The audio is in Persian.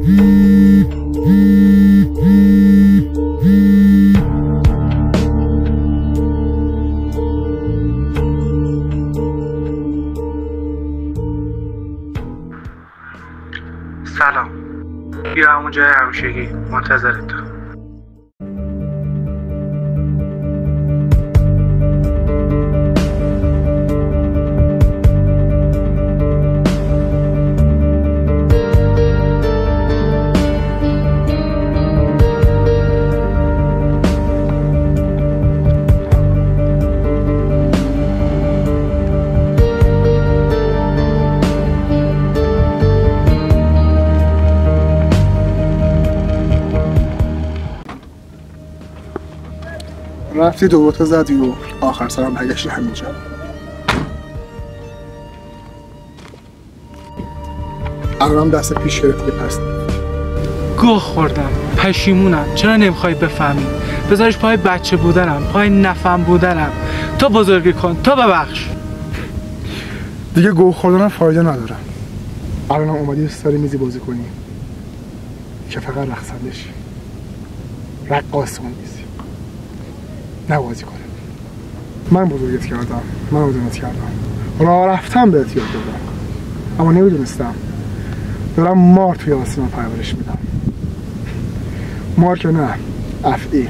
سلام، بیا همون جای همیشگی منتظرتم. رفتی دوتا زدی و آخر سرم برگشتی همینجا. الانم دست پیش گرفتی پس گوه خوردم، پشیمونم. چرا نمیخوای بفهمی؟ بذارش پای بچه بودنم، پای نفهم بودنم. تو بزرگی کن، تو ببخش. دیگه گوه خوردنم فایده نداره. الانم اومدی سر میزی بازی کنی که فقط رقصنده شی، رقاص اون میزی، نه بازی کنه. من بزرگت کردم، من آدمت کردم، راه رفتم بهت یاد دادم، اما نمیدونستم دارم مار توی آسمان پرورش میدم. مار که نه، افعی.